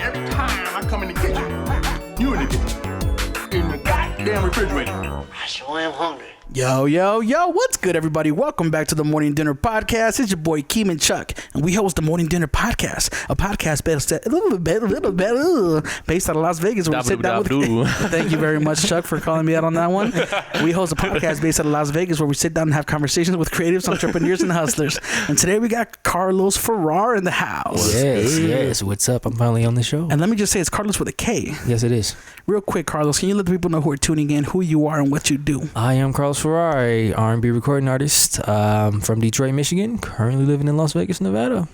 every time I come in the kitchen, you in the kitchen, in the goddamn refrigerator. I sure am hungry. Yo, what's good, everybody? Welcome back to the Morning Dinner Podcast. It's your boy, Keem Chuck, and we host the Morning Dinner Podcast, a podcast based out of Las Vegas. Where we sit down with Thank you very much, Chuck, for calling me out on that one. We host a podcast based out of Las Vegas where we sit down and have conversations with creatives, entrepreneurs, and hustlers. And today we got Karlos Farrar in the house. Yes. What's up? I'm finally on the show. And let me just say, it's Karlos with a K. Yes, it is. Real quick, Karlos, can you let the people know who are tuning in, who you are, and what you do? I am Karlos Farrar, a R&B recording artist from Detroit, Michigan. Currently living in Las Vegas, Nevada.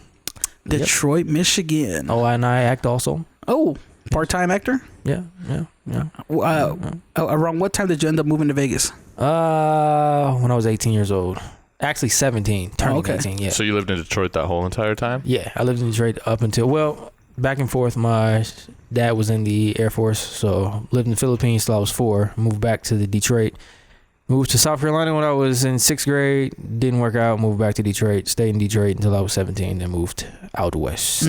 Detroit, Michigan. Oh, and I act also. Oh, part-time actor? Yeah. Around what time did you end up moving to Vegas? When I was 18 years old. Actually 17, turning 18, yeah. So you lived in Detroit that whole entire time? Yeah, I lived in Detroit up until, back and forth. My dad was in the Air Force, so lived in the Philippines till I was 4. Moved back to Detroit. Moved to South Carolina when I was in 6th grade. Didn't work out. Moved back to Detroit. Stayed in Detroit until I was 17. Then moved out west.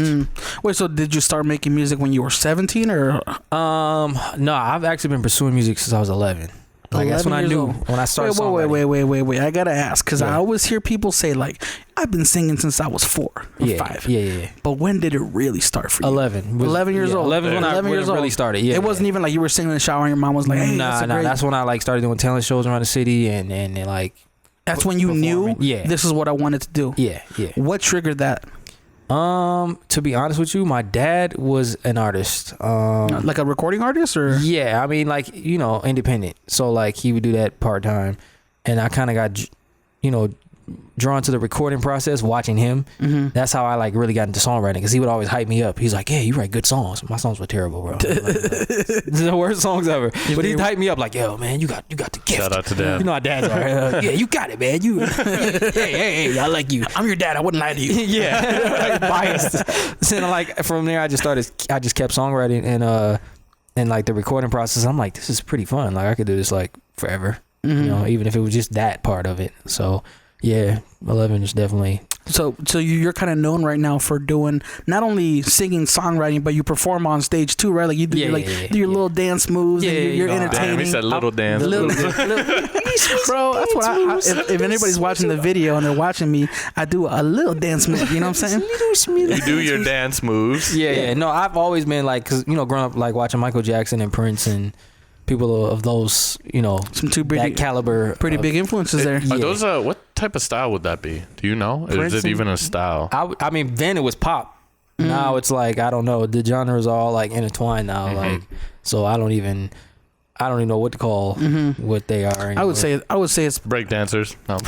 Wait, so did you start making music when you were 17 or? No, I've actually been pursuing music since I was 11. Like that's when I knew when I started. Wait! I gotta ask because I always hear people say like, "I've been singing since I was 4 or 5." Yeah. But when did it really start for you? 11. 11 years old. 11 when I really started. Yeah. It wasn't even like you were singing in the shower and your mom was like, "Hey, nah. That's when I like started doing talent shows around the city and like. That's when you knew. Yeah. This is what I wanted to do. Yeah. What triggered that? To be honest with you, my dad was an artist. Like a recording artist, or? Yeah, I mean, like, independent. So like he would do that part time, and I kind of got, drawn to the recording process watching him. That's how I like really got into songwriting, because he would always hype me up. He's like, "Yeah, you write good songs." My songs were terrible, bro. The worst songs ever. But he'd hype me up like, "Yo, man, you got the gift." Shout out to Dad. You know how dads are. Yeah, you got it, man. Hey, I like you. I'm your dad. I wouldn't lie to you. Yeah, biased. So like from there, I just kept songwriting and like the recording process. I'm like, this is pretty fun. Like I could do this like forever. Even if it was just that part of it. So. Yeah, 11 is definitely. So you're kind of known right now for doing not only singing, songwriting, but you perform on stage too, right? Like you do do your little dance moves. Yeah, and you're entertaining. Damn, he said little dance. Bro, that's what if anybody's watching the video and they're watching me, I do a little dance move. You know what I'm saying? You do your dance moves. Yeah. No, I've always been like, because growing up like watching Michael Jackson and Prince and people of those, that caliber. Pretty big influences there. Are those what type of style would that be? Do you know? Is it even a style? I mean, then it was pop. Now it's like, I don't know. The genres are all like intertwined now. Like, so I don't even know what to call what they are anymore. I would say it's break dancers. No.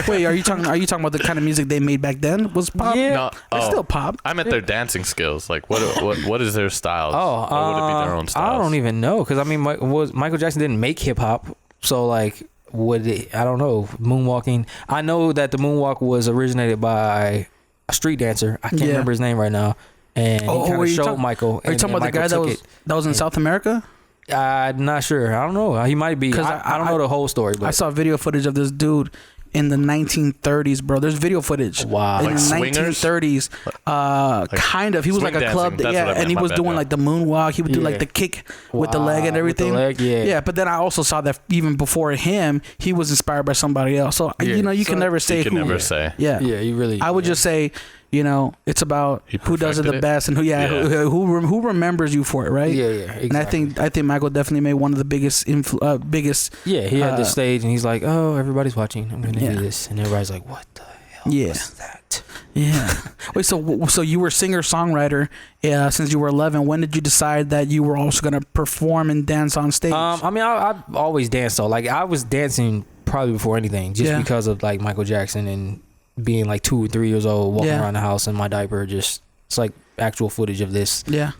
Wait, are you talking about the kind of music they made back then? Was pop? Yeah. No, it's still pop. I meant their dancing skills. Like what is their style? Oh, or would it be their own styles? I don't even know, because I mean, Michael Jackson didn't make hip hop, so like, I don't know, moonwalking. I know that the moonwalk was originated by a street dancer. I can't remember his name right now, and he kind of showed Michael. Are you talking about the guy that was in South America? I'm not sure. I don't know. He might be. Because I don't know the whole story. But I saw video footage of this dude in the 1930s, bro. There's video footage. Wow. In like the swingers? 1930s. Kind of. He was like a club. And he was doing like the moonwalk. He would do like the kick with the leg and everything. With the leg, yeah. But then I also saw that even before him, he was inspired by somebody else. So you can never say who. You can never say. Yeah. Yeah, you really. I would just say, it's about who does it the best and who remembers you for it, right? Yeah, exactly. And I think Michael definitely made one of the biggest. Yeah, he had the stage and he's like, "Oh, everybody's watching. I'm gonna do this," and everybody's like, "What the hell is that?" Yeah. Wait, so you were singer songwriter since you were 11. When did you decide that you were also gonna perform and dance on stage? I mean, I've always danced though. Like I was dancing probably before anything, just because of like Michael Jackson and being like 2 or 3 years old, walking around the house in my diaper. Just it's like actual footage of this. Yeah.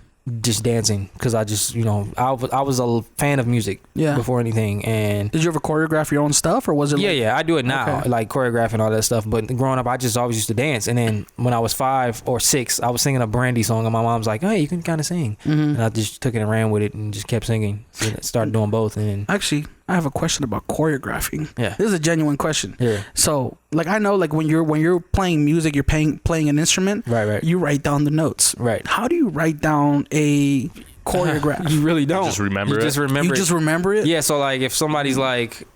Just dancing, because I just I was a fan of music before anything. And did you ever choreograph your own stuff, or was it? Yeah, I do it now, like choreographing all that stuff. But growing up, I just always used to dance. And then when I was 5 or 6, I was singing a Brandy song, and my mom's like, "Hey, you can kind of sing," and I just took it and ran with it and just kept singing. So I started doing both. And then actually, I have a question about choreographing. Yeah. This is a genuine question. Yeah. So, like, I know, like, when you're playing music, you're playing an instrument. Right. You write down the notes. Right. How do you write down a choreograph? You really don't. Just remember you it? Just remember You it. just remember it? Yeah. So like, if somebody's like,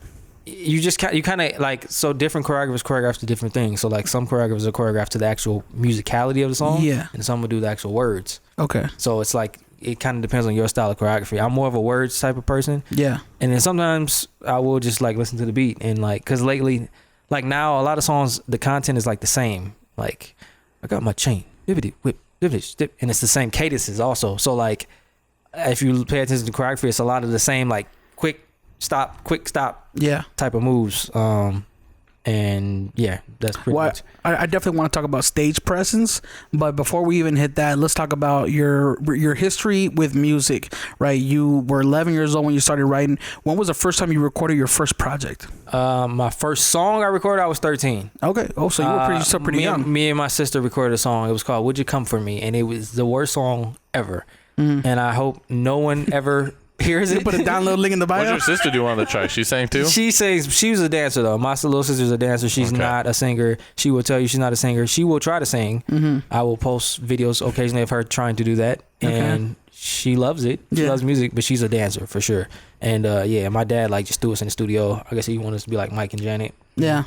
you kind of like, so different choreographers choreograph to different things. So like, some choreographers are choreographed to the actual musicality of the song. Yeah. And some will do the actual words. Okay. So it's like, it kind of depends on your style of choreography. I'm more of a words type of person. Yeah. And then sometimes I will just like listen to the beat and like, cause lately, like now a lot of songs, the content is like the same. Like, I got my chain, whippity whip, whippity dip, and it's the same cadences also. So like, if you pay attention to choreography, it's a lot of the same like quick stop Yeah. type of moves. And yeah, that's pretty much. I definitely want to talk about stage presence, but before we even hit that, let's talk about your history with music. Right, you were 11 years old when you started writing. When was the first time you recorded your first project? My first song I recorded, I was 13. Okay. Oh, so you were pretty young. Me and my sister recorded a song. It was called "Would You Come For Me," and it was the worst song ever. And I hope no one ever hears it. Put a download link in the bio. What'd your sister do on the track? She sang too? She sings. She was a dancer though. My little sister's a dancer. She's not a singer. She will tell you she's not a singer. She will try to sing. I will post videos occasionally of her trying to do that, and she loves it. She loves music, but she's a dancer for sure. And my dad like just threw us in the studio. I guess he wanted us to be like Mike and Janet. Yeah,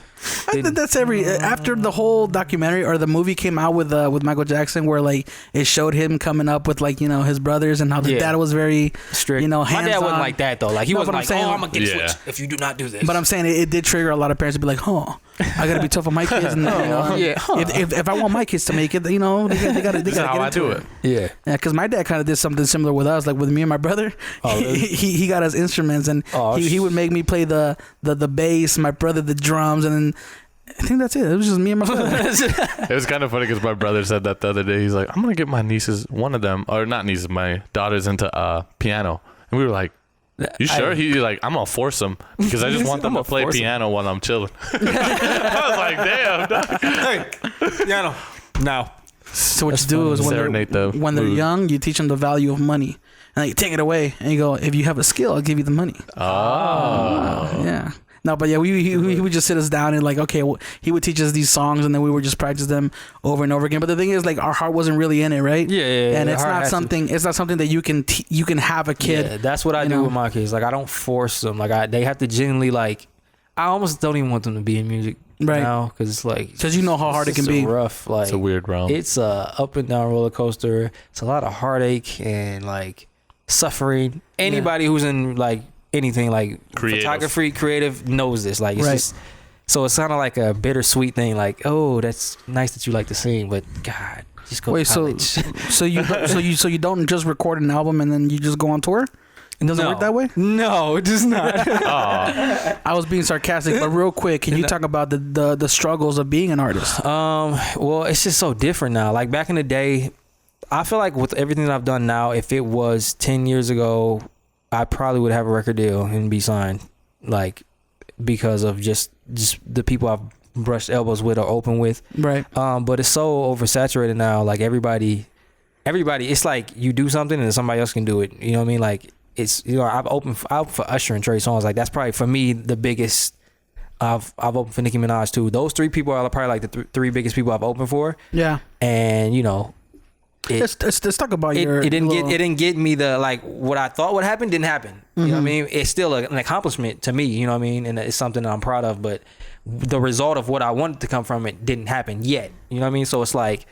I think that's after the whole documentary or the movie came out with Michael Jackson, where like it showed him coming up with like his brothers and how the dad was very strict. hands-on. My dad wasn't like that though. Like he wasn't like, I'm gonna get a switch if you do not do this. But I'm saying it did trigger a lot of parents to be like, I gotta be tough on my kids. And, if I want my kids to make it, they gotta That's how get I into do it. it. Yeah, because my dad kind of did something similar with us, like with me and my brother. Oh, really? he got us instruments, and he would make me play the bass, my brother the drums, and then I think that's it. It was just me and my brother. It was kind of funny because my brother said that the other day. He's like, I'm gonna get my nieces, one of them, or not nieces, my daughters into piano, and we were like, you sure? He's like, I'm gonna force them because I just want them to play piano while I'm chilling. I was like, damn, dog. Hey, piano now. So what you do is when they're young, you teach them the value of money, and then you take it away, and you go, if you have a skill, I'll give you the money. Yeah. No, but yeah, he would just sit us down and like, okay, well, he would teach us these songs, and then we would just practice them over and over again. But the thing is, like, our heart wasn't really in it, right? Yeah. And it's not something that you can have a kid. Yeah, that's what I do with my kids. Like, I don't force them. Like, they have to genuinely like. I almost don't even want them to be in music now because it's like because you know how hard it can be. Rough. Like it's a weird realm. It's a up and down roller coaster. It's a lot of heartache and like suffering. Anybody who's in like anything like photography, creative knows this. Like it's just so it's kind of like a bittersweet thing. Like, oh, that's nice that you like to sing, but God, just go. Wait, to college. so you don't just record an album and then you just go on tour? It doesn't work that way? No, it does not. I was being sarcastic, but real quick, can you talk about the struggles of being an artist? Well, it's just so different now. Like back in the day, I feel like with everything that I've done now, if it was 10 years ago, I probably would have a record deal and be signed. Like because of just the people I've brushed elbows with or open with. Right. But it's so oversaturated now. Like everybody, it's like you do something and somebody else can do it. You know what I mean? Like. It's I've opened for Usher and Trey Songz. Like that's probably for me the biggest. I've opened for Nicki Minaj too. Those three people are probably like the three biggest people I've opened for. Yeah. And let's talk about it didn't get me the like what I thought would happen didn't happen. You know what I mean? It's still an accomplishment to me. You know what I mean? And it's something that I'm proud of. But the result of what I wanted to come from it didn't happen yet. You know what I mean? So it's like.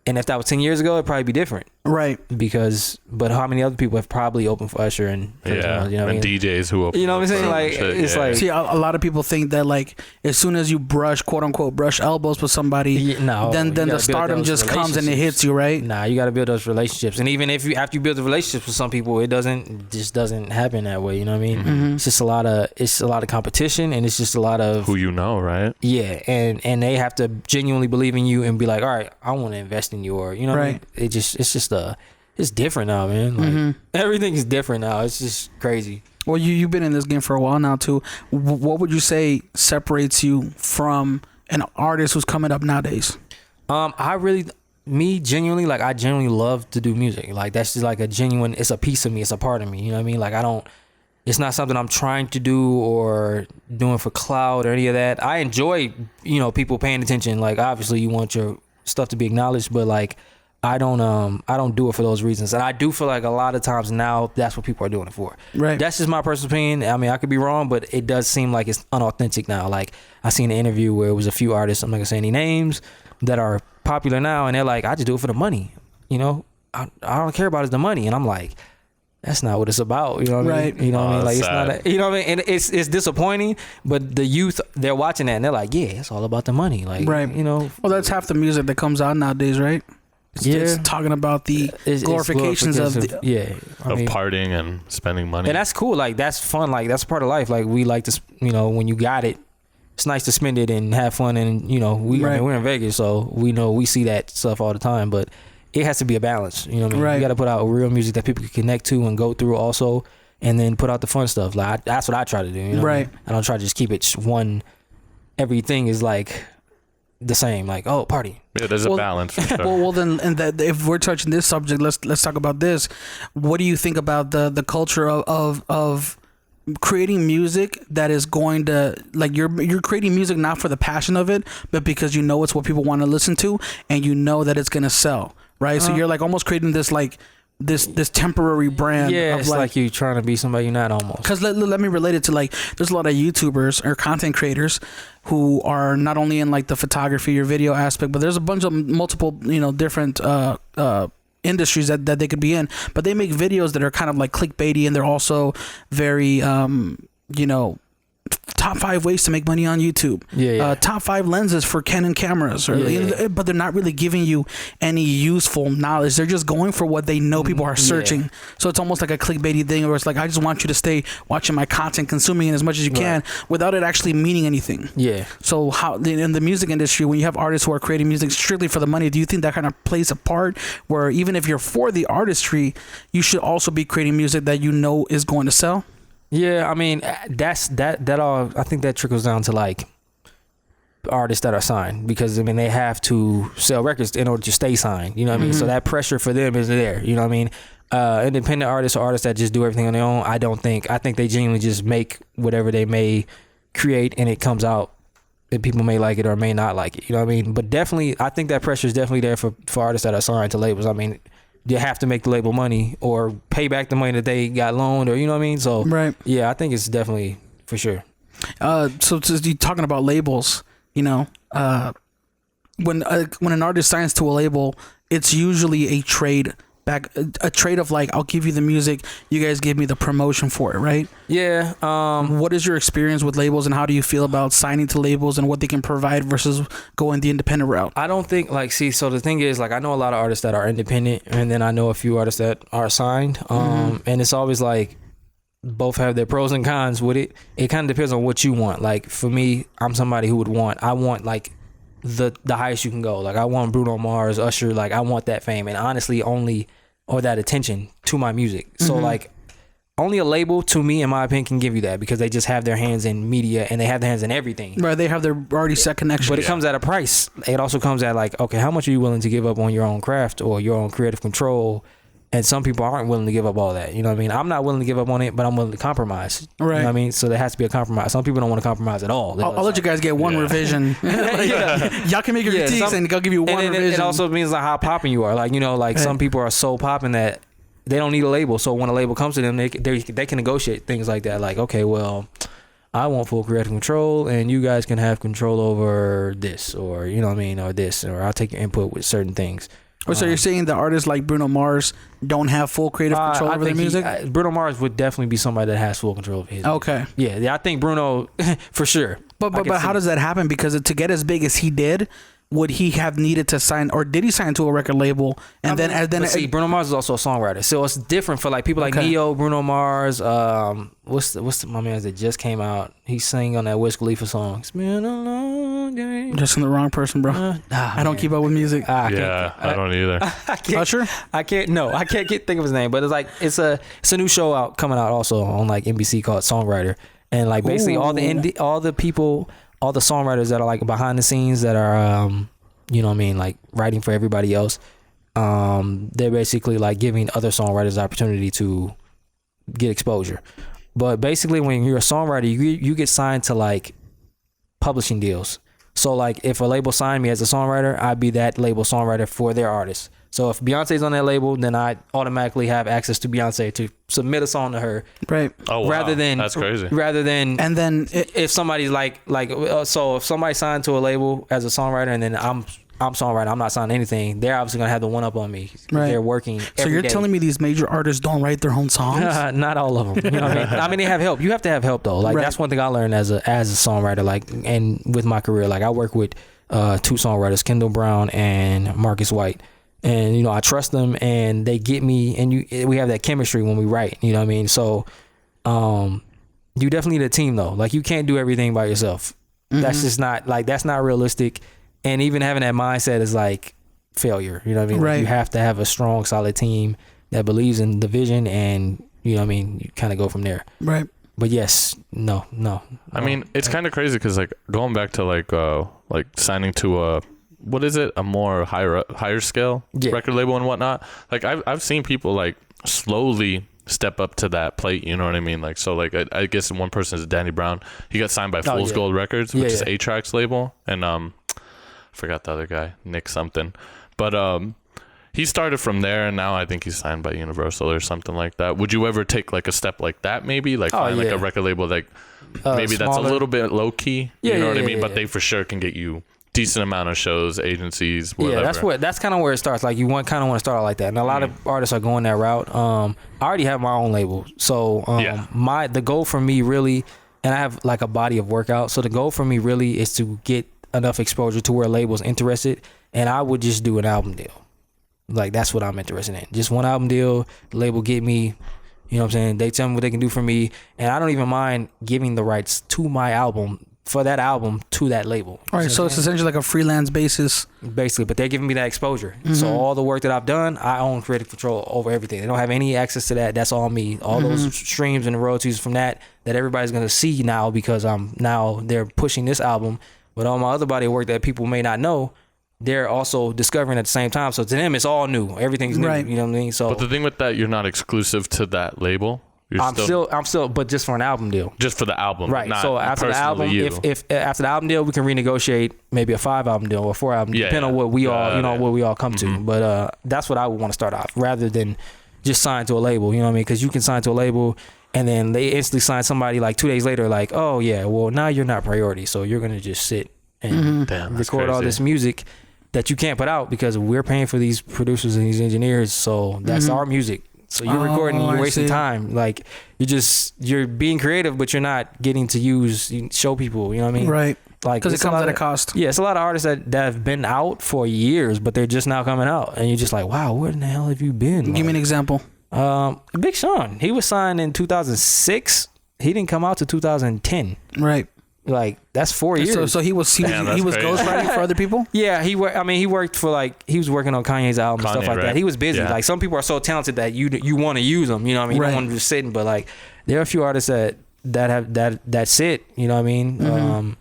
And if that was 10 years ago, it'd probably be different. Right. But how many other people have probably opened for Usher and you know what I mean? DJs who open. You know what I'm saying? Like it's like see, a lot of people think that like as soon as you quote unquote brush elbows with somebody, then the stardom just comes and it hits you, right? Nah, you got to build those relationships. And even if after you build the relationships with some people, it just doesn't happen that way. You know what I mean? Mm-hmm. It's just a lot of competition, and it's just a lot of who you know, right? Yeah, and they have to genuinely believe in you and be like, all right, I want to invest in you, or you know what I mean? It's different now, man. Like everything is different now. It's just crazy. Well, you've been in this game for a while now too. What would you say separates you from an artist who's coming up nowadays? I genuinely love to do music. Like that's just like it's a piece of me. It's a part of me. You know what I mean? Like I don't it's not something I'm trying to do or doing for clout or any of that. I enjoy, people paying attention. Like, obviously you want your stuff to be acknowledged, but like, I don't do it for those reasons. And I do feel like a lot of times now that's what people are doing it for. Right. That's just my personal opinion. I mean, I could be wrong, but it does seem like it's unauthentic now. Like, I seen an interview where it was a few artists, I'm not gonna say any names, that are popular now, and they're like, I just do it for the money. I don't care about is the money. And I'm like, that's not what it's about. You know what I mean? You know what I mean? Like, it's not, you know what I mean? And it's disappointing, but the youth, they're watching that and they're like, yeah, it's all about the money. Like, right. Well, that's half the music that comes out nowadays, right? It's talking about the glorifications of the, partying and spending money. And that's cool. Like, that's fun. Like, that's part of life. Like, we like to, when you got it, it's nice to spend it and have fun. And, we're in Vegas, so we see that stuff all the time. But it has to be a balance. You know what I mean? Right. You got to put out real music that people can connect to and go through also, and then put out the fun stuff. Like, that's what I try to do. Right. I don't try to just keep it one. Everything is like the same. Like, oh, party. Yeah, there's a balance. For sure. well, then, and that if we're touching this subject, let's talk about this. What do you think about the culture of creating music that is going to, like, you're creating music not for the passion of it, but because it's what people want to listen to, and that it's gonna sell, right? So you're like almost creating this like this temporary brand. Yeah, of it's like you trying to be somebody you're not almost. Because let me relate it to, like, there's a lot of YouTubers or content creators who are not only in like the photography or video aspect, but there's a bunch of multiple different industries that they could be in, but they make videos that are kind of like clickbaity, and they're also very top 5 ways to make money on YouTube. Top 5 lenses for Canon cameras, but they're not really giving you any useful knowledge. They're just going for what they know people are searching. So it's almost like a clickbaity thing, where it's like, I just want you to stay watching my content, consuming it as much as you can, without it actually meaning anything. So how in the music industry, when you have artists who are creating music strictly for the money, do you think that kind of plays a part, where even if you're for the artistry, you should also be creating music that is going to sell? Yeah, I mean, that all, I think that trickles down to like artists that are signed, because I mean, they have to sell records in order to stay signed, you know what I mean? So that pressure for them is there, you know what I mean? Independent artists or artists that just do everything on their own, I think they genuinely just make whatever they may create, and it comes out, and people may like it or may not like it, you know what I mean? But definitely, I think that pressure is definitely there for artists that are signed to labels. I mean, you have to make the label money or pay back the money that they got loaned, or you know what I mean? So yeah, I think it's definitely for sure. So you're talking about labels, when an artist signs to a label, it's usually a trade of like, I'll give you the music, you guys give me the promotion for it, right? Yeah. What is your experience with labels, and how do you feel about signing to labels and what they can provide versus going the independent route? I don't think so the thing is, like, I know a lot of artists that are independent, and then I know a few artists that are signed. And it's always like, both have their pros and cons with it. It kind of depends on what you want. Like, for me, I'm somebody who I want like the highest you can go. Like, I want Bruno Mars, Usher, like, I want that fame, and honestly or that attention to my music. So like, only a label, to me, in my opinion, can give you that, because they just have their hands in media, and they have their hands in everything. Right, they have their already set connections. But it comes at a price. It also comes at like, okay, how much are you willing to give up on your own craft or your own creative control? And some people aren't willing to give up all that. You know what I mean? I'm not willing to give up on it, but I'm willing to compromise. Right. You know what I mean? So there has to be a compromise. Some people don't want to compromise at all. I'll let you guys get one revision. Y'all can make your critiques, and I'll give you one revision. It also means like how popping you are. Like, some people are so popping that they don't need a label. So when a label comes to them, they can negotiate things like that. Like, okay, well, I want full creative control, and you guys can have control over this, or you know what I mean, or this, or I'll take your input with certain things. So you're saying the artists like Bruno Mars don't have full creative control over their music? Bruno Mars would definitely be somebody that has full control of his music. Yeah, I think Bruno, for sure. But how does that happen? Because to get as big as he did, would he have needed to sign, or did he sign to a record label? And then see, Bruno Mars is also a songwriter, so it's different for like people like Neo, Bruno Mars. What's my man that just came out? He sang on that Wiz Khalifa song. It's been a long day. Just in the wrong person, bro. I don't keep up with music. I don't either. Usher? I can't think of his name, but it's like it's a new show coming out also on like NBC called Songwriter, and like basically all the people. All the songwriters that are like behind the scenes that are, you know what I mean, like writing for everybody else, they're basically like giving other songwriters the opportunity to get exposure. But basically, when you're a songwriter, you get signed to like publishing deals. So like if a label signed me as a songwriter, I'd be that label songwriter for their artist. So if Beyonce's on that label, then I automatically have access to Beyonce to submit a song to her. Right. Oh, wow. Rather than That's crazy. Rather than And then if somebody's so if somebody signed to a label as a songwriter and then I'm songwriter, I'm not signing anything, they're obviously gonna have the one up on me. Right. They're working. So you're day. telling me these major artists don't write their own songs? Not all of them. You know what I mean? I mean, they have help. You have to have help though. Like Right. that's one thing I learned as a songwriter. Like, and with my career, like I work with 2 songwriters, Kendall Brown and Marcus White, and you know I trust them, and they get me, and we have that chemistry when we write. You know what I mean? So, you definitely need a team though. Like you can't do everything by yourself. That's just not that's not realistic. And even having that mindset is like failure. You know what I mean? Right. Like you have to have a strong, solid team that believes in the vision, and you know what I mean. You kind of go from there. Right. But yes, no. I mean, it's kind of crazy because like going back to like signing to a more higher scale record label and whatnot. Like I've seen people like slowly step up to that plate. You know what I mean? Like so like I guess one person is Danny Brown. He got signed by Fool's Gold Records, which is A-Track's label, and I forgot the other guy, Nick something, but he started from there, and now I think he's signed by Universal or something like that. Would you ever take like a step like that? Maybe like find like a record label like maybe that's a little bit low key. You know what I mean? But they for sure can get you decent amount of shows, agencies, whatever. Yeah, that's kind of where it starts. Like you kind of want to start out like that, and a lot of artists are going that route. I already have my own label, so the goal for me really, and I have like a body of work out. So the goal for me really is to get enough exposure to where a label's interested, and I would just do an album deal. Like that's what I'm interested in. Just one album deal, the label get me, you know what I'm saying? They tell me what they can do for me, and I don't even mind giving the rights to my album, for that album, to that label. All right, so it's essentially like a freelance basis. Basically, but they're giving me that exposure. So all the work that I've done, I own creative control over everything. They don't have any access to that. That's all me. All those streams and the royalties from that everybody's going to see now because they're pushing this album. But all my other body of work that people may not know, they're also discovering at the same time. So to them, it's all new. Everything's new. Right. You know what I mean? So, but the thing with that, you're not exclusive to that label. I'm still, but just for an album deal. Just for the album, right? Not so after the album, if after the album deal, we can renegotiate maybe a 5-album deal or 4-album, depending on what we what we all come to. But that's what I would want to start off, rather than just sign to a label. You know what I mean? Because you can sign to a label, and then they instantly sign somebody like 2 days later, like, oh yeah, well now you're not priority, so you're gonna just sit and record all this music that you can't put out because we're paying for these producers and these engineers, so that's our music. So you're recording, you're wasting time. Like you're being creative, but you're not getting to show people. You know what I mean? Right. Like because it comes at a cost. Yeah, it's a lot of artists that have been out for years, but they're just now coming out, and you're just like, wow, where in the hell have you been? Give me an example. Big Sean, he was signed in 2006. He didn't come out to 2010. Right. Like that's 4 years. So he was ghostwriting for other people. Yeah, he worked for he was working on Kanye's album and stuff like that. He was busy. Like some people are so talented that you want to use them. You know what I mean? You don't want to just sit. But like there are a few artists that sit. You know what I mean?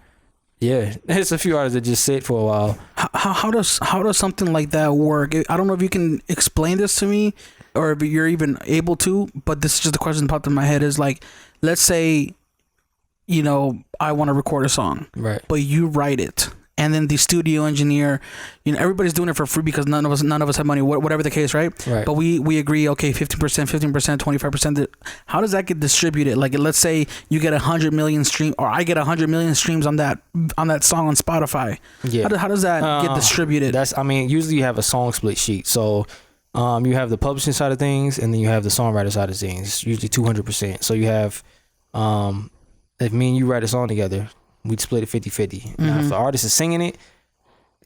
Yeah, there's a few artists that just sit for a while. How does something like that work? I don't know if you can explain this to me or if you're even able to. But this is just a question that popped in my head. Is like, let's say, you know, I want to record a song, right? But you write it, and then the studio engineer, you know, everybody's doing it for free because none of us have money, whatever the case, right? Right. But we agree, okay, 15%, 25%. How does that get distributed? Like, let's say you get 100 million streams, or I get 100 million streams on that song on Spotify. Yeah. How does that get distributed? Usually you have a song split sheet, so. You have the publishing side of things, and then you have the songwriter side of things. It's usually 200%. So you have, if me and you write a song together, we'd split it 50-50. Now, if the artist is singing it,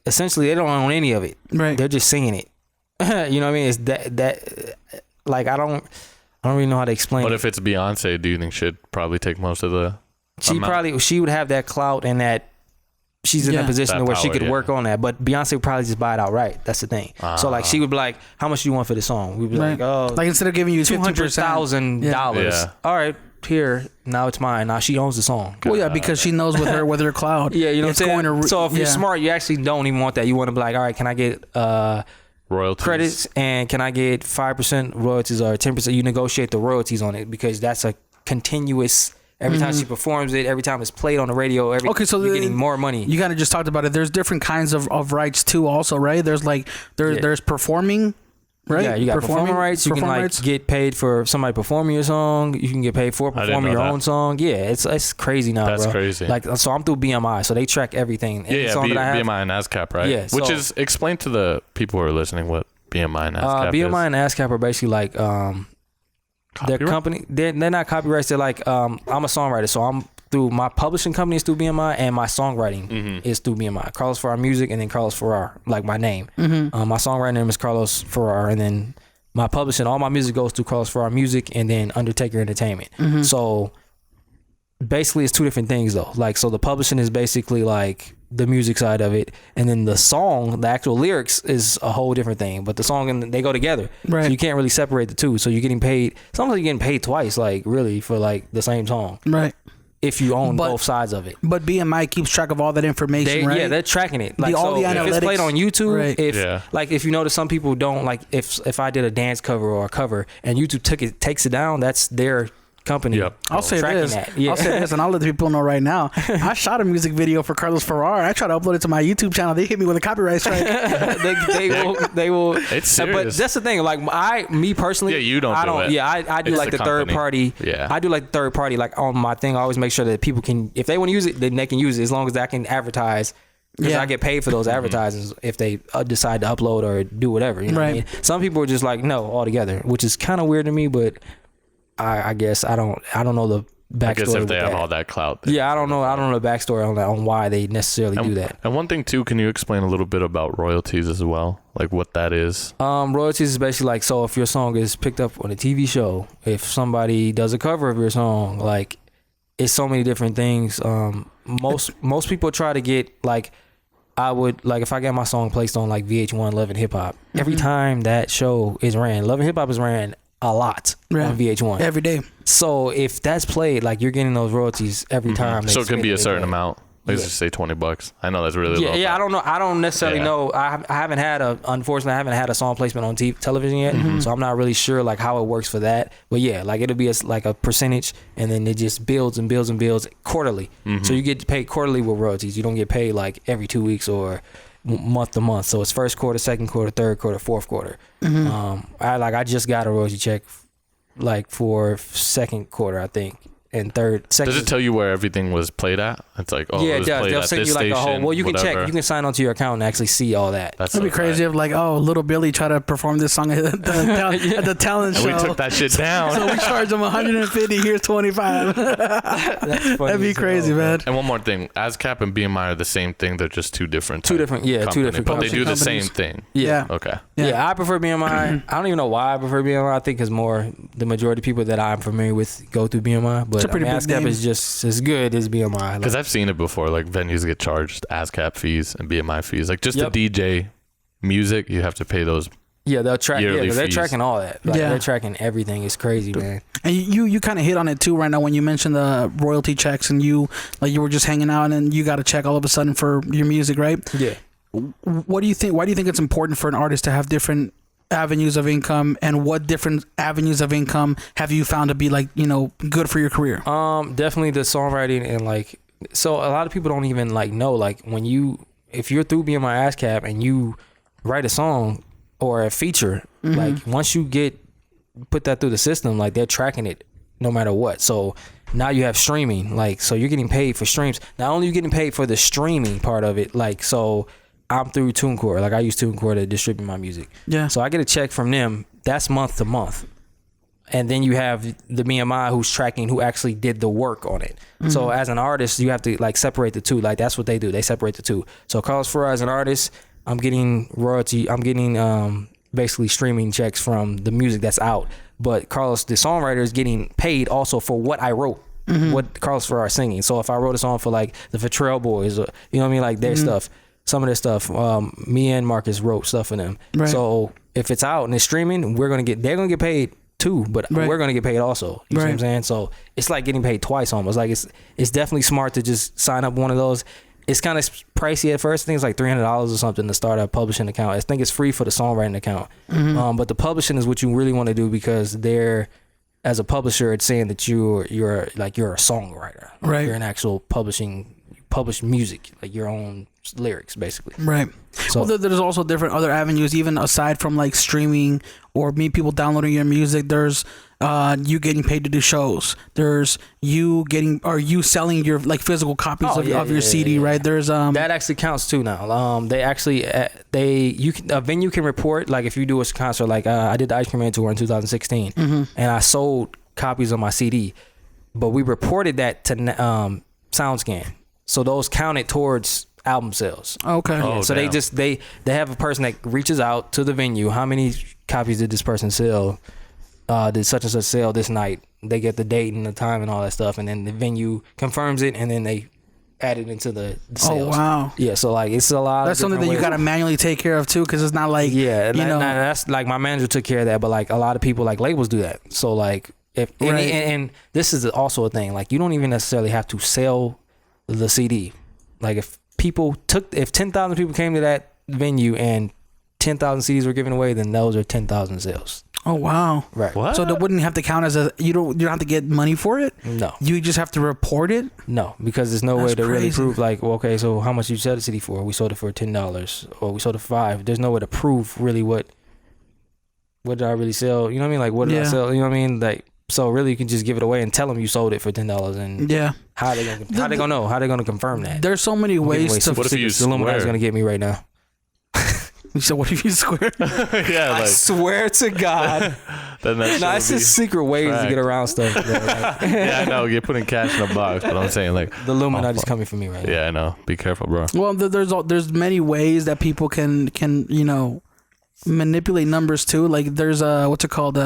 essentially they don't own any of it. Right. They're just singing it. You know what I mean? It's that like I don't really know how to explain. But it. if it's Beyonce, do you think she'd probably take most of the? She would have that clout and that. She's in a position where she could work on that, but Beyonce would probably just buy it outright. That's the thing. So like she would be like, "How much do you want for this song?" We'd be like, "Oh, like instead of giving you $200,000, all right, here, now it's mine. Now she owns the song." Well, yeah, because she knows with her cloud. Yeah, you know what I'm saying. So if you're smart, you actually don't even want that. You want to be like, "All right, can I get royalties credits, and can I get 5% royalties or 10%?" You negotiate the royalties on it because that's a continuous. Every time she performs it, every time it's played on the radio, you're getting more money. You kind of just talked about it. There's different kinds of rights too, also, right? There's like there's performing, right? Yeah, you got performing rights. You can like get paid for somebody performing your song. You can get paid for performing your own song. Yeah, it's crazy now, That's bro. crazy. Like, so I'm through BMI, so they track everything. BMI and ASCAP, right? Yeah. Which is, explain to the people who are listening what BMI and ASCAP is. BMI and ASCAP are basically like their company. They're not copyrights. They're like I'm a songwriter, so I'm through my publishing company is through BMI, and my songwriting is through BMI. Karlos Farrar Music, and then Karlos Farrar, like my name. My songwriting name is Karlos Farrar, and then my publishing, all my music goes through Karlos Farrar Music, and then Undertaker Entertainment. So basically, it's two different things though. Like, so the publishing is basically like the music side of it, and then the song, the actual lyrics, is a whole different thing. But the song and they go together, right? So you can't really separate the two. So you're getting paid. Sometimes you're getting paid twice, like really, for like the same song, right? If you own both sides of it. But BMI keeps track of all that information, right? Yeah, they're tracking it. Like, all the analytics. If it's played on YouTube, right. Like if you notice, some people don't like if I did a dance cover or a cover and YouTube takes it down, that's their company. Yep. I'll say this. Yeah. I'll say this, and I'll let the people know right now. I shot a music video for Karlos Farrar. I tried to upload it to my YouTube channel. They hit me with a copyright strike. they will. It's serious. But that's the thing. Like me personally. Yeah, you don't. I don't. Yeah, I do like the third party. Yeah. I do like the third party. Like on my thing, I always make sure that people can, if they want to use it, then they can use it as long as I can advertise. Because I get paid for those advertisements if they decide to upload or do whatever. You know what I mean? Some people are just like, no, altogether, which is kind of weird to me, but I guess I don't know the backstory. I guess if they have all that clout. Yeah, I don't know the backstory on that, on why they necessarily do that. And one thing too, can you explain a little bit about royalties as well? Like what that is? Royalties is basically like, so if your song is picked up on a TV show, if somebody does a cover of your song, like it's so many different things. Most people try to get like, I would like if I got my song placed on like VH1 Love and Hip Hop, every time that show is ran, Love and Hip Hop is ran a lot on VH1 every day. So if that's played, like you're getting those royalties every time. So it can be a certain amount. Let's just say $20. I know that's really low. Yeah, I don't know. I don't necessarily know. Unfortunately, I haven't had a song placement on television yet, so I'm not really sure like how it works for that. But yeah, like it'll be like a percentage, and then it just builds and builds and builds quarterly. So you get paid quarterly with royalties. You don't get paid like every 2 weeks or month to month. So it's first quarter, second quarter, third quarter, fourth quarter. I just got a royalty check like for second quarter, I think. And second. Does it tell you where everything was played at? It's like, oh, yeah, it was it does. played They'll at send this you like a whole. station, Well, you can whatever. check. You can sign onto your account and actually see all that. That's It'd be crazy if like, oh, Little Billy tried to perform this song at the talent show. And we took that shit down. So we charged him 150. Here's 25. That'd be crazy, man. And one more thing, ASCAP and BMI are the same thing. They're just two different companies. But they do the same thing. Yeah. Okay. Yeah, I prefer BMI. I don't even know why I prefer BMI. I think because the majority of people that I'm familiar with go through BMI. But ASCAP is just as good as BMI. Because I've seen it before. Like venues get charged ASCAP fees and BMI fees. Like just the DJ music, you have to pay those. Yeah, they'll track. Yeah, they're tracking all that. Like, they're tracking everything. It's crazy, man. And you kind of hit on it too right now when you mentioned the royalty checks, and you were just hanging out and you got a check all of a sudden for your music, right? Yeah. What do you think? Why do you think it's important for an artist to have different avenues of income, and what different avenues of income have you found to be like, good for your career? Definitely the songwriting, and like, so a lot of people don't even like know, like if you're through BMI ASCAP and you write a song or a feature, like once you put that through the system, like they're tracking it no matter what. So now you have streaming, like, so you're getting paid for streams. Not only are you getting paid for the streaming part of it, like, so I'm through TuneCore. Like I use TuneCore to distribute my music. Yeah. So I get a check from them. That's month to month. And then you have the BMI who's tracking who actually did the work on it. So as an artist, you have to like separate the two. Like that's what they do. They separate the two. So Karlos Farrar as an artist, I'm getting royalty. I'm getting basically streaming checks from the music that's out. But Karlos, the songwriter, is getting paid also for what I wrote. What Karlos Farrar is singing. So if I wrote a song for like the Trail Boys, or, you know what I mean, like their stuff. Some of their stuff, me and Marcus wrote stuff for them. Right. So if it's out and it's streaming, they're gonna get paid too, but we're gonna get paid also. You know what I'm saying? So it's like getting paid twice almost. Like it's definitely smart to just sign up one of those. It's kind of pricey at first. I think it's like $300 or something to start a publishing account. I think it's free for the songwriting account. But the publishing is what you really want to do because as a publisher, it's saying that you're a songwriter. Right. You're an actual publish music, like your own lyrics, basically. Right. So Well, there's also different other avenues, even aside from like streaming or people downloading your music. There's you getting paid to do shows. There's you selling your like physical copies of your CD, right? There's that actually counts too now. They actually a venue can report, like if you do a concert, like I did the Ice Cream Man tour in 2016, and I sold copies of my CD, but we reported that to SoundScan, so those counted towards album sales. Okay. Oh, So damn. they have a person that reaches out to the venue. How many copies did this person sell? Did such and such sell this night? They get the date and the time and all that stuff, and then the venue confirms it, and then they add it into the sales. Oh wow. Yeah, so like it's a lot. That's of something that you gotta manually take care of too, because it's not like that's like my manager took care of that, but like a lot of people, like labels, do that. So like if and this is also a thing, like you don't even necessarily have to sell the CD. Like if 10,000 people came to that venue and 10,000 CDs were given away, then those are 10,000 sales. Oh wow. Right. What? So that wouldn't have to count as you don't have to get money for it. No. You just have to report it. No, because there's no That's way to really crazy. prove like, well, okay, so how much you sell the CD for? We sold it for $10, or we sold it for $5. There's no way to prove really what did I really sell? You know what I mean? Like what did I sell? You know what I mean? Like so really you can just give it away and tell them you sold it for $10, and how they gonna know? How they gonna confirm that? There's so many ways to. What if you the Illuminati's swear? gonna get me right now. So what if you swear? Yeah, I like swear to God. then that No, shit it's would just secret ways to tracked. get around stuff. Bro. Like, yeah, I know. You're putting cash in a box, but I'm saying like the Illuminati's coming for me right now. yeah, I know. Be careful, bro. Well, there's many ways that people can manipulate numbers too. Like there's what's it called?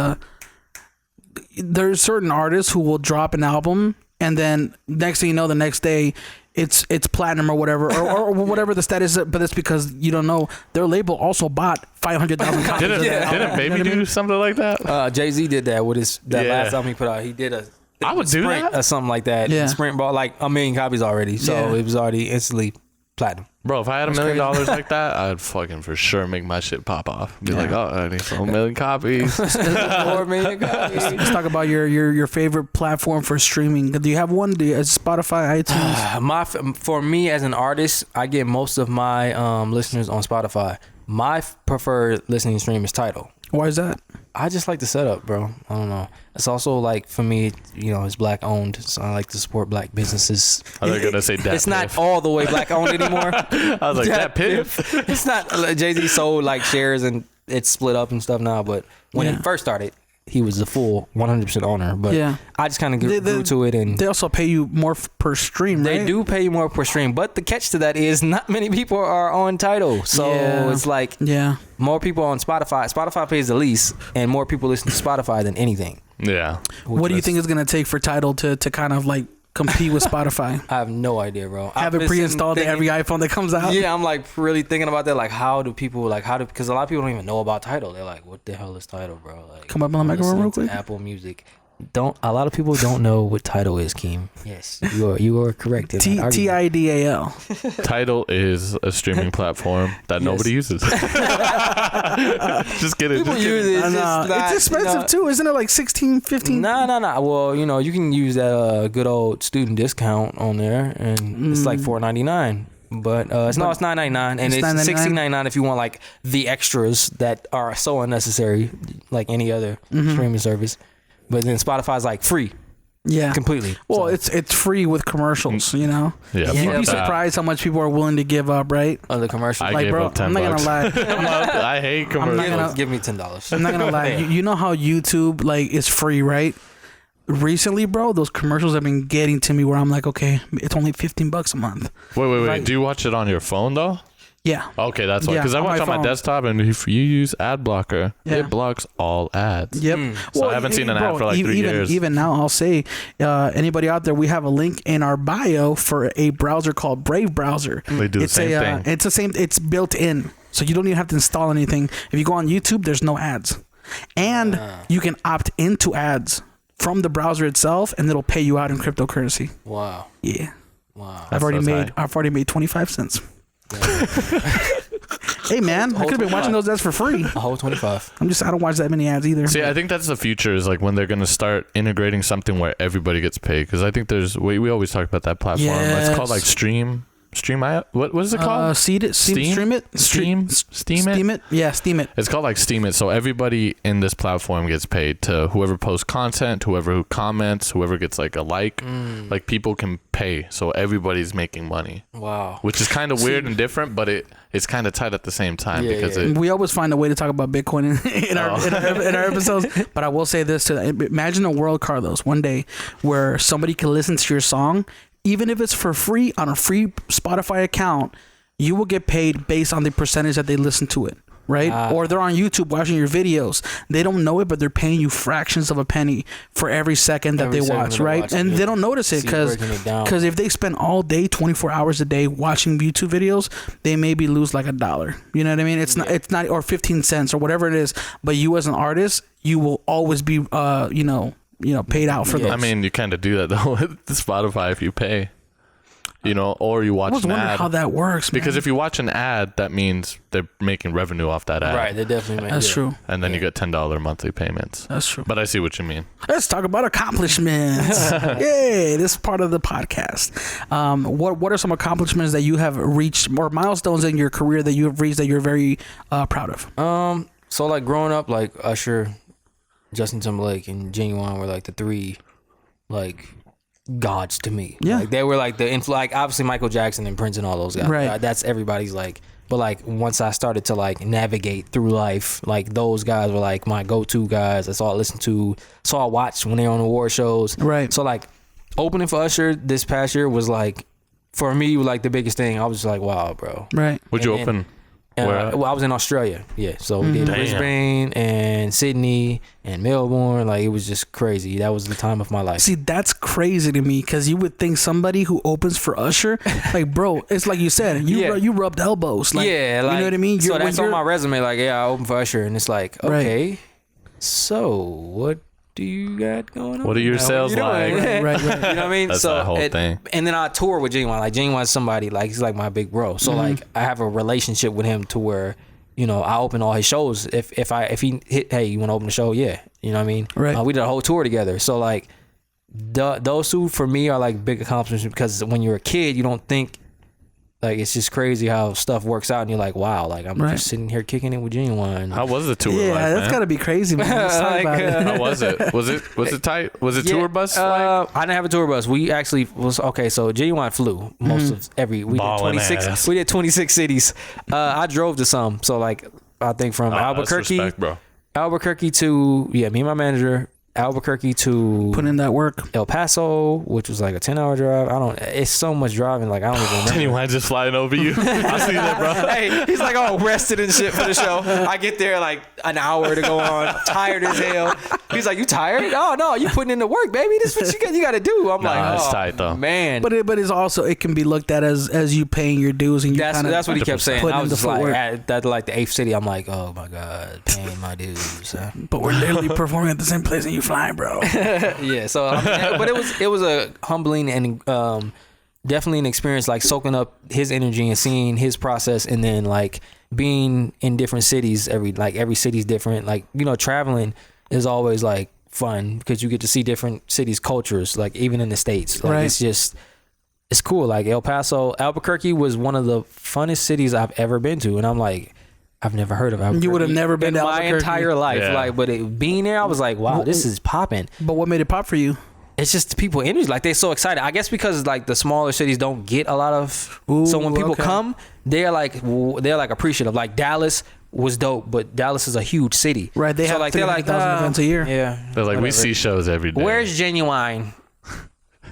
There's certain artists who will drop an album, and then next thing you know, the next day it's platinum or whatever, or whatever the status is. But it's because you don't know their label also bought 500,000 copies. Didn't of that album. didn't Baby do something like that? Jay-Z did that with that Yeah. last album he put out. He did a I would do Sprint that. or something like that. Yeah. Sprint bought like 1 million copies already, so Yeah. it was already instantly platinum. Bro, if I had $1 million like that, I'd fucking for sure make my shit pop off. Be like, oh, I need 1 million copies. 4 million copies. Let's talk about your favorite platform for streaming. Do you have one? Spotify, iTunes? For me as an artist, I get most of my listeners on Spotify. My preferred listening stream is Tidal. Why is that? I just like the setup, bro. I don't know. It's also like for me, it's black owned, so I like to support black businesses. Are they gonna say that? It's not all the way black owned anymore. I was like, that piff. It's not. Jay-Z sold like shares and it's split up and stuff now, but when Yeah. he first started, he was the full 100% owner. But Yeah. I just kind of grew to it, and They also pay you more per stream, right? they do pay you more per stream. But the catch to that is not many people are on Tidal, so Yeah. it's like Yeah. more people on Spotify. Spotify pays the least, and more people listen to Spotify than anything. Yeah. What do you think it's gonna take for Tidal to kind of like compete with Spotify? I have no idea, bro. Have it pre-installed to every iPhone that comes out? Yeah, I'm like really thinking about that. Like, because a lot of people don't even know about Tidal. They're like, what the hell is Tidal, bro? Like, Come up on the microphone real listening to quick. Apple Music. A lot of people don't know what Tidal is, Keem. Yes, you are correct. in that argument. Tidal. Tidal is a streaming platform that nobody uses. Just kidding. People Just kidding. use it. I know. It's expensive too, isn't it? Like 16, 15? Nah. Well, you can use that good old student discount on there, and it's like $4.99. But it's $9.99, and it's $9.99? $16.99 if you want like the extras that are so unnecessary, like any other streaming service. But then Spotify's like free, Yeah. completely. Well, So, it's free with commercials, you know? Yeah, You'd fuck be that. surprised how much people are willing to give up, right? other commercials. I Like, gave bro, up $10. I'm not gonna lie. I hate commercials. gonna- give me $10. I'm not gonna lie. You know how YouTube like is free, right? Recently, bro, those commercials have been getting to me where I'm like, okay, it's only $15 a month. Wait. Right. Do you watch it on your phone though? Yeah. Okay, that's why. Yeah, Because I on watch my on my phone. desktop, and if you use ad blocker, Yeah. it blocks all ads. Yep. So I haven't seen an ad for like 3 years. Even now, I'll say, anybody out there, we have a link in our bio for a browser called Brave Browser. They do the same thing. It's the same. It's built in, so you don't even have to install anything. If you go on YouTube, there's no ads, and you can opt into ads from the browser itself, and it'll pay you out in cryptocurrency. Wow. Yeah. Wow. I've already so made tight. I've already made 25 cents. Hey man, I could have been watching those ads for free. A whole 25. I don't watch that many ads either. See, I think that's the future, is like when they're gonna start integrating something where everybody gets paid. Because I think we always talk about that platform. Yes. It's called like Stream. What is it called? Stream it. Steam it. Yeah, Steam it. It's called like Steam it. So everybody in this platform gets paid, to whoever posts content, whoever comments, whoever gets like a like. Like people can pay, so everybody's making money. Wow. Which is kind of weird and different, but it's kind of tight at the same time, because we always find a way to talk about Bitcoin in our episodes. But I will say this too: imagine a world, Carlos, one day where somebody can listen to your song. Even if it's for free on a free Spotify account, you will get paid based on the percentage that they listen to it, right? Or they're on YouTube watching your videos. They don't know it, but they're paying you fractions of a penny for every second that they watch, right? And they don't notice it because if they spend all day, 24 hours a day watching YouTube videos, they maybe lose like $1. You know what I mean? It's not, or 15 cents or whatever it is. But you as an artist, you will always be, paid out for those. I mean, you kind of do that though with Spotify if you pay, or you watch an ad. I was wondering how that works, because if you watch an ad, that means they're making revenue off that ad. Right, they definitely make. That's true. And then you get $10 monthly payments. That's true. But I see what you mean. Let's talk about accomplishments. Yay, this is part of the podcast. What are some accomplishments that you have reached, or milestones in your career that you have reached that you're very proud of? So like growing up, like Usher, Justin Timberlake, and Ginuwine were like the three like gods to me. Yeah, like they were like like obviously Michael Jackson and Prince and all those guys. Right, that's everybody's like. But like once I started to like navigate through life, like those guys were like my go-to guys. That's all I listened to. So I watched when they were on award shows. Right. So like opening for Usher this past year was like, for me, like the biggest thing. I was just like, wow, bro. Right. Would you open? Well, I was in Australia, so we did Brisbane and Sydney and Melbourne. Like it was just crazy. That was the time of my life. See, that's crazy to me because you would think somebody who opens for Usher, like, bro, it's like you said, you rubbed elbows, like, you know what I mean? So that's on my resume, like, I opened for Usher, and it's like, okay, so what do you got going on? What are your sales like? Right. You know what I mean? That's that whole thing. And then I tour with Ginuwine. Like Ginuwine's somebody, like he's like my big bro. So like I have a relationship with him to where, I open all his shows. If he hit, hey, you want to open the show? Yeah. You know what I mean? Right. We did a whole tour together. So like those two for me are like big accomplishments, because when you're a kid, you don't think, like, it's just crazy how stuff works out, and you're like, wow, like I'm just sitting here kicking it with Ginuwine. How was the tour life, Yeah, that's got to be crazy, man. Let's talk about it. How was it? Was it tight? Was it tour bus? I didn't have a tour bus. We actually so Ginuwine flew most of we did 26 cities. I drove to some. So like I think from Albuquerque, that's respect, bro. Albuquerque to me and my manager. Albuquerque to put in that work. El Paso, which was like a 10-hour drive. It's so much driving, like I don't even remember. Ginuwine just flying over you. I see that, bro. Hey, he's like all rested and shit for the show. I get there like an hour to go on, tired as hell. He's like, you tired? Oh no, you putting in the work, baby. This is what you got to do. I'm like, it's tight though, man. But it's also, it can be looked at as you paying your dues, and you that's what he kept saying. I was just like at like the 8th city. I'm like, oh my god, paying my dues. But we're literally performing at the same place and you flying, bro. Yeah. So, but it was a humbling and definitely an experience, like soaking up his energy and seeing his process, and then like being in different cities. Every city's different. Like traveling is always like fun because you get to see different cities' cultures. Like even in the States, like it's cool. Like El Paso, Albuquerque was one of the funnest cities I've ever been to, and I'm like, I've never heard of Albuquerque. You would have never been to my entire life. Yeah. Like, but being there, I was like, wow, this is popping. But what made it pop for you? It's just the people energy. Like they're so excited. I guess because like the smaller cities don't get a lot of. So when people come, they're like appreciative. Like Dallas was dope, but Dallas is a huge city. Right. They have like 300,000 events a year. Yeah. They're like, we see shows every day. Where's Ginuwine?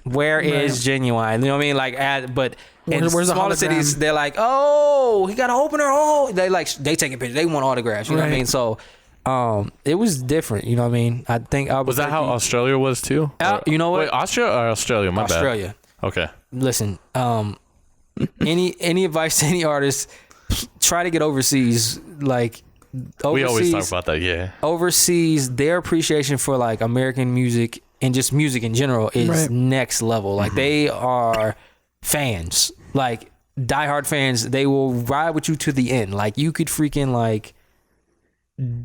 Where is Ginuwine? You know what I mean? Like, but in smaller cities, they're like, oh, he got an opener. Oh, they taking pictures. They want autographs. You know what I mean? So, it was different. You know what I mean? I think was that how Australia was too? You know what? Wait, Austria or Australia? My bad. Australia. Okay. Listen, any advice to any artist? Try to get overseas. Like, we always talk about that. Yeah. Overseas, their appreciation for like American music and just music in general is next level. Like they are fans. Like diehard fans, they will ride with you to the end. Like you could freaking like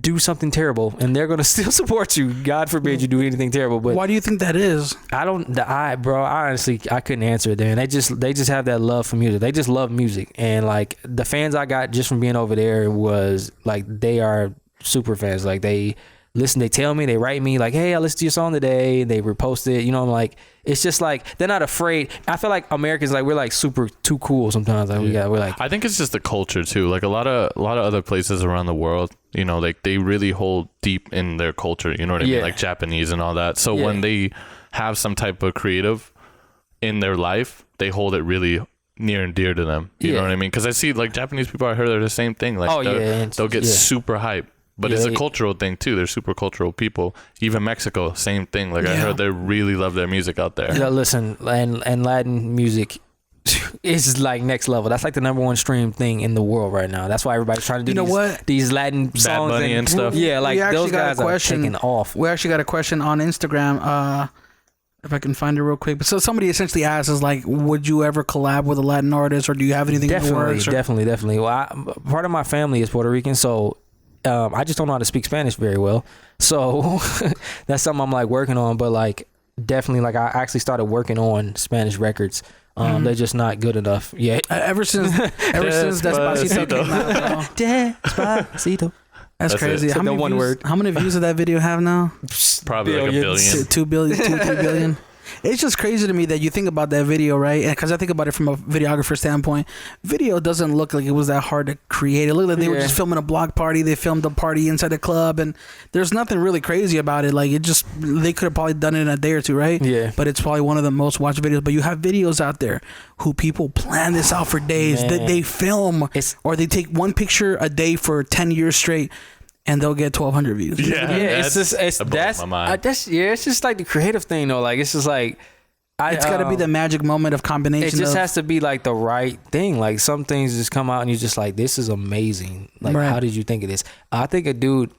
do something terrible and they're gonna still support you. God forbid you do anything terrible. But why do you think that is? Bro, honestly, I couldn't answer it there. And they just have that love for music. They just love music. And like the fans I got just from being over there was like, they are super fans. Like they listen, they tell me, they write me like, hey, I listened to your song today. They repost it. You know, I'm like, it's just like, they're not afraid. I feel like Americans, like we're like super too cool sometimes. Like we're like, I think it's just the culture too. Like a lot of other places around the world, you know, like they really hold deep in their culture. You know what I mean? Like Japanese and all that. So when they have some type of creative in their life, they hold it really near and dear to them. You know what I mean? Because I see like Japanese people, I heard they're the same thing. Like they'll get super hype. But it's a cultural thing too. They're super cultural people. Even Mexico, same thing. Like I heard they really love their music out there. Yeah, listen, and Latin music is like next level. That's like the #1 stream thing in the world right now. That's why everybody's trying to do these Latin songs. Bad Bunny and stuff. Yeah, like those guys are taking off. We actually got a question on Instagram. If I can find it real quick. But so somebody essentially asks us like, would you ever collab with a Latin artist, or do you have anything in the works? Definitely. Well, part of my family is Puerto Rican, so I just don't know how to speak Spanish very well. So that's something I'm like working on. But like definitely, like I actually started working on Spanish records. They're just not good enough yet. Ever since Despacito came out, Despacito. That's crazy. How many views does that video have now? Probably like 1 billion. 2 billion, 3 billion. It's just crazy to me that you think about that video, right? Because I think about it from a videographer standpoint. Video doesn't look like it was that hard to create. It looked like they were just filming a block party. They filmed a party inside the club, and there's nothing really crazy about it. Like they could have probably done it in a day or two, right? Yeah. But it's probably one of the most watched videos. But you have videos out there who people plan this out for days. They film, or they take one picture a day for 10 years straight, and they'll get 1,200 views. It's just like the creative thing though. Like it's just like it's got to be the magic moment of combination. It just has to be like the right thing. Like some things just come out and you're just like, this is amazing. Like how did you think of this? I think a dude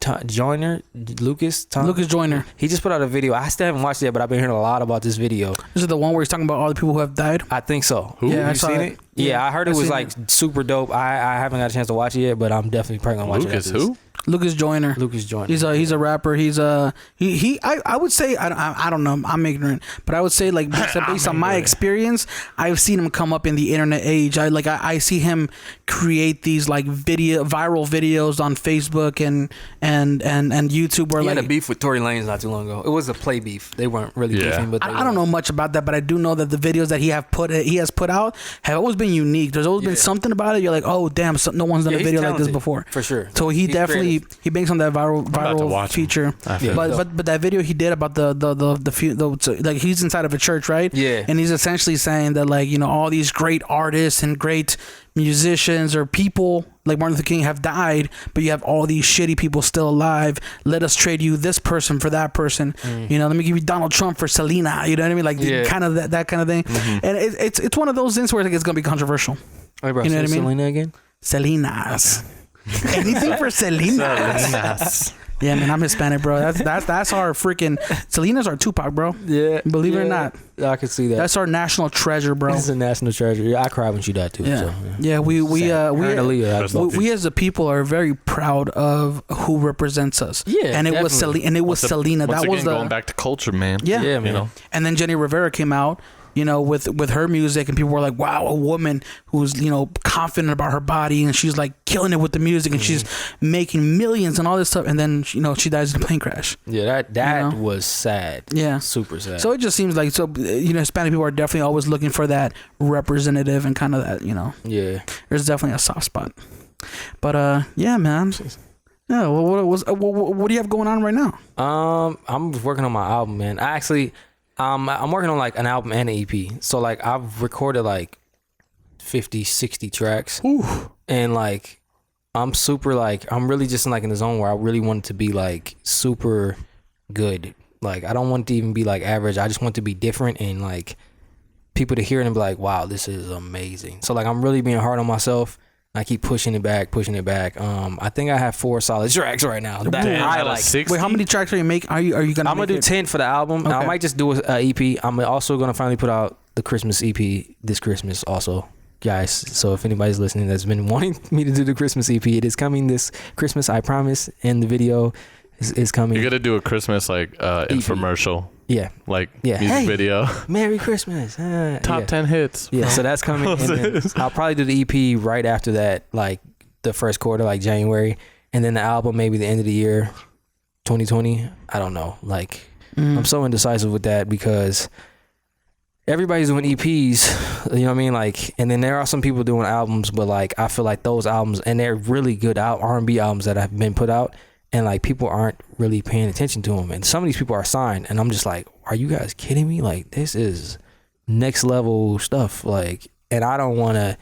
Lucas Joyner. He just put out a video. I still haven't watched it yet, but I've been hearing a lot about this video. Is it the one where he's talking about all the people who have died? I think so. Yeah, you seen it? Yeah, I heard it was like super dope. I haven't got a chance to watch it yet, but I'm definitely probably gonna watch it. Who? Lucas Joyner. He's a rapper. He's I would say I don't know. I'm ignorant, but I would say like based on my experience, I've seen him come up in the internet age. I see him create these like viral videos on Facebook and YouTube where he had a beef with Tory Lanez not too long ago. It was a play beef. They weren't really beefing, but I don't know much about that, but I do know that the videos that he has put out have always been unique. There's always been something about it. You're like, oh damn, no one's done a video like this before. For sure. So he definitely he banks on that viral feature. But that video he did about the like he's inside of a church, right? Yeah. And he's essentially saying that like, you know, all these great artists and great musicians or people like Martin Luther King have died, but you have all these shitty people still alive. Let us trade you this person for that person. You know, let me give you Donald Trump for Selena. You know what I mean? Like kind of that kind of thing. And it's one of those things where it's gonna be controversial. Hey bro, you know what I mean? Selena again? Selena's. Anything for Selena's. Yeah, man, I'm Hispanic, bro. That's our freaking Selena's our Tupac, bro. Yeah, believe it or not. I can see that. That's our national treasure, bro. It's a national treasure. Yeah, I cried when she died too. Yeah, so, yeah. We as a people are very proud of who represents us. Yeah, and it was Selena. That was going back to culture, man. Yeah, man. You know. And then Jenny Rivera came out, you know, with her music, and people were like, wow, a woman who's, you know, confident about her body, and she's like killing it with the music, and she's making millions and all this stuff, and then, you know, she dies in a plane crash. Yeah, that was sad. Yeah, super sad. So it just seems like, so, you know, Hispanic people are definitely always looking for that representative and kind of that, you know. Yeah, there's definitely a soft spot. But yeah, man. Yeah, well, what do you have going on right now? I'm working on my album, man. I'm working on like an album and an EP. So like I've recorded like 50, 60 tracks. Ooh. And like I'm super like I'm really just in the zone where I really want it to be like super good. Like I don't want it to even be like average. I just want it to be different and like people to hear it and be like, wow, this is amazing. So like I'm really being hard on myself. I keep pushing it back. I think I have 4 solid tracks right now. I like 60? Wait, how many tracks are you making? I'm gonna do 10 for the album. Okay. I might just do an EP. I'm also gonna finally put out the Christmas EP this Christmas also. guys. So if anybody's listening that's been wanting me to do the Christmas EP, it is coming this Christmas, I promise. And the video is coming. You're gonna do a Christmas infomercial. Yeah. Music video. Merry Christmas. Top 10 hits. Yeah, so that's coming. And then I'll probably do the EP right after that, like the first quarter, like January. And then the album maybe the end of the year, 2020. I don't know. Like, I'm so indecisive with that because everybody's doing EPs, you know what I mean? Like, and then there are some people doing albums, but like, I feel like those albums, and they're really good R&B albums that have been put out, and like, people aren't really paying attention to them. And some of these people are signed, and I'm just like, are you guys kidding me? Like, this is next level stuff. Like, and I don't want to,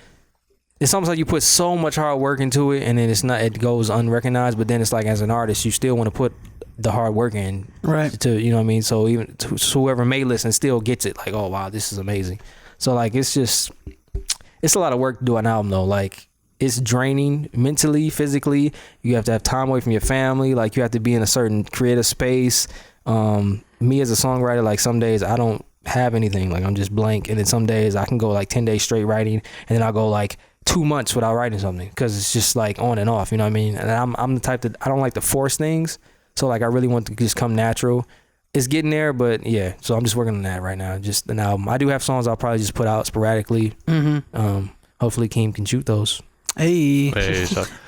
it's almost like you put so much hard work into it, and then it goes unrecognized, but then it's like, as an artist, you still want to put the hard work in, right? To, you know what I mean? So even to whoever may listen still gets it, like, oh wow, this is amazing. So like, it's a lot of work to do an album though. Like, it's draining mentally, physically. You have to have time away from your family. Like, you have to be in a certain creative space. Me as a songwriter, like, some days I don't have anything, like, I'm just blank, and then some days I can go like 10 days straight writing, and then I'll go like 2 months without writing something, because it's just like on and off, you know what I mean? And I'm the type that I don't like to force things. So like, I really want to just come natural. It's getting there, but yeah. So I'm just working on that right now. Just an album. I do have songs I'll probably just put out sporadically. Hopefully Keem can shoot those. Hey,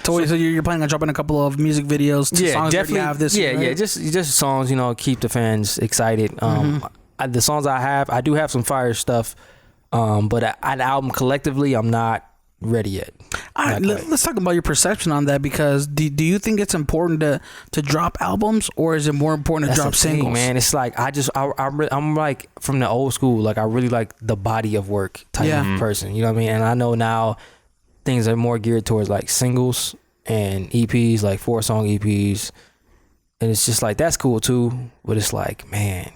so you're planning on dropping a couple of music videos to songs that you have this year, right? Just songs, you know, keep the fans excited. The songs I do have some fire stuff, but an album collectively, I'm not ready yet. Let's talk about your perception on that, because do you think it's important to drop albums, or is it more important to drop singles? Thing, man, it's like I'm like from the old school. Like, I really like the body of work type of person. You know what I mean? And I know now things are more geared towards like singles and EPs, like 4-song EPs, and it's just like, that's cool too. But it's like, man,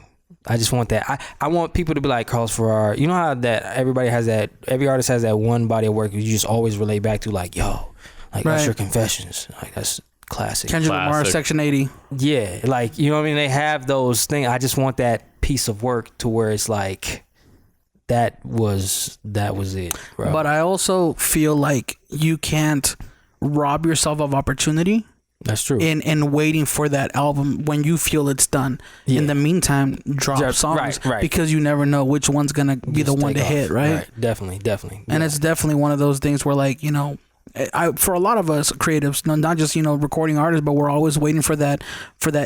I just want that. I want people to be like Karlos Farrar. You know how that everybody has that, every artist has that one body of work you just always relate back to, like, yo, like, that's your Confessions. Like, that's classic. Kendrick Lamar, Section 80. Yeah, like, you know what I mean? They have those things. I just want that piece of work to where it's like, that was it, bro. But I also feel like you can't rob yourself of opportunity. That's true. In waiting for that album when you feel it's done. Yeah. In the meantime, drop songs, right. Because you never know which one's gonna be the one to hit, right? Definitely. And it's definitely one of those things where, like, you know, for a lot of us creatives, not just, you know, recording artists, but we're always waiting for that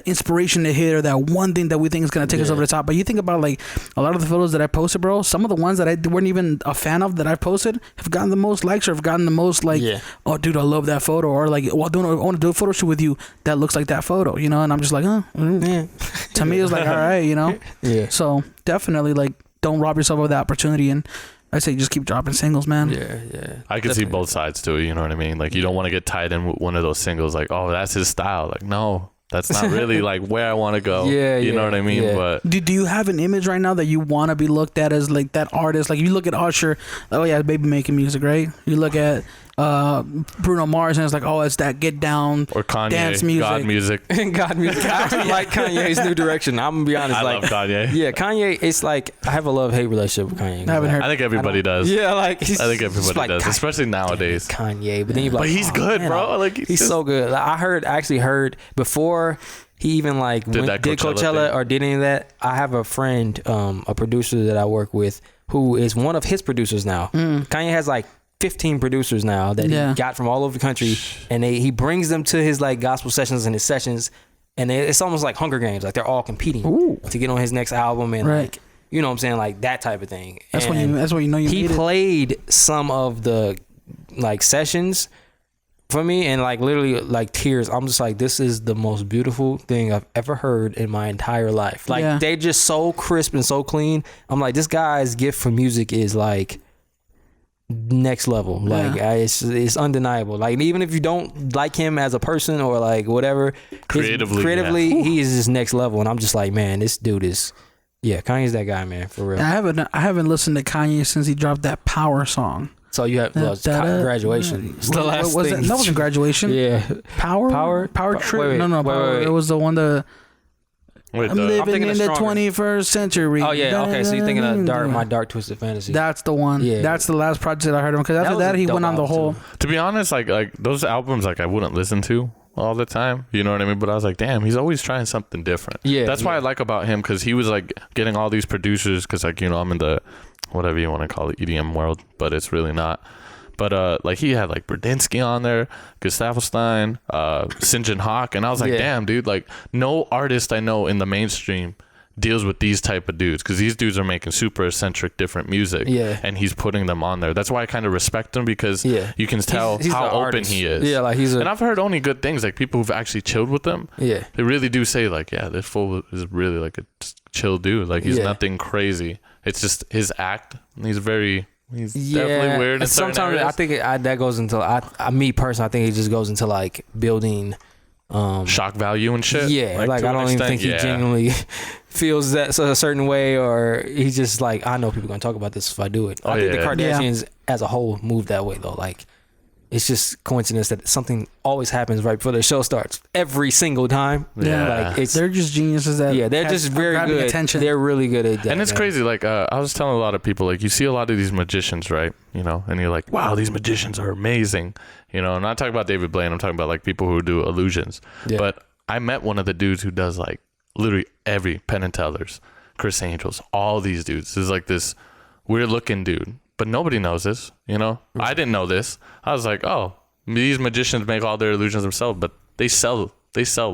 inspiration to hit, or that one thing that we think is going to take us over the top. But you think about, like, a lot of the photos that I posted, bro, some of the ones that I weren't even a fan of that I posted have gotten the most likes, or have gotten the most, like, oh, dude, I love that photo, or like, well, I want to do a photo shoot with you that looks like that photo, you know? And I'm just like, to me, it's like, all right, you know? Yeah. So definitely, like, don't rob yourself of that opportunity, and I say just keep dropping singles, man. Yeah. I can see both sides to it, you know what I mean? Like, you don't want to get tied in with one of those singles, like, oh, that's his style. Like, no, that's not really like where I want to go. You know what I mean? But do you have an image right now that you want to be looked at as, like, that artist? Like, you look at Usher, oh yeah, baby making music, right? You look at Bruno Mars, and it's like, oh, it's that get down or Kanye, dance music, God music. God music. I like Kanye's new direction. I'm gonna be honest. I love Kanye. Yeah, Kanye. It's like, I have a love-hate relationship with Kanye. I think everybody does. Yeah, like, I think everybody does, especially nowadays. Kanye, but then you're like, but he's good, bro. Like, he's so good. Like, I actually heard before he even like did Coachella or did any of that. I have a friend, a producer that I work with, who is one of his producers now. Kanye has like 15 producers now that he got from all over the country, and he brings them to his, like, gospel sessions and his sessions, and it's almost like Hunger Games, like they're all competing to get on his next album, and like, you know what I'm saying, like that type of thing. That's when you know he played some of the, like, sessions for me, and like literally, like, tears. I'm just like, this is the most beautiful thing I've ever heard in my entire life. Like, they're just so crisp and so clean. I'm like, this guy's gift for music is like next level. Like, it's undeniable. Like, even if you don't like him as a person or like whatever, creatively he is just next level. And I'm just like, man, this dude is, Kanye's that guy, man, for real. I haven't listened to Kanye since he dropped that Power song. So you have Graduation. It's the last thing. That wasn't Graduation. Yeah. Power Trip. No, Power. It was the one that Wait, I'm living thinking in of the Stronger. 21st century. Oh yeah, okay. So you're thinking of My Dark Twisted Fantasy. That's the one. Yeah. That's the last project I heard of him. Because after was that, a he dope went on the album, whole. too. To be honest, like those albums, like I wouldn't listen to all the time. You know what I mean? But I was like, damn, he's always trying something different. Yeah, that's why I like about him, because he was like getting all these producers. Because like, you know, I'm in the whatever you want to call it, EDM world, but it's really not. But like he had like Berdinsky on there, Gustavo Stein, St. John Hawk, and I was like, damn, dude, like no artist I know in the mainstream deals with these type of dudes, because these dudes are making super eccentric different music, and he's putting them on there. That's why I kind of respect him, because you can tell he's how an open artist. he is. Yeah, like and I've heard only good things, like people who've actually chilled with him. Yeah, they really do say like, yeah, this fool is really like a chill dude. Like he's nothing crazy. It's just his act. He's definitely weird. Sometimes I think that goes into me personally. I think it just goes into like building shock value and shit. Yeah, like I don't even think he genuinely feels that a certain way, or he's just like, I know people are gonna talk about this if I do it. I think the Kardashians as a whole move that way though. Like it's just coincidence that something always happens right before the show starts every single time. Yeah, like they're just geniuses. They're just very good. Attention. They're really good at that. And it's crazy. Like I was telling a lot of people, like you see a lot of these magicians, right? You know, and you're like, wow, these magicians are amazing. You know, I'm not talking about David Blaine. I'm talking about like people who do illusions. Yeah. But I met one of the dudes who does like literally every Penn and Tellers, Chris Angels, all these dudes. This is like this weird looking dude, but nobody knows this. You know, I didn't know this. I was like, oh, these magicians make all their illusions themselves, but they sell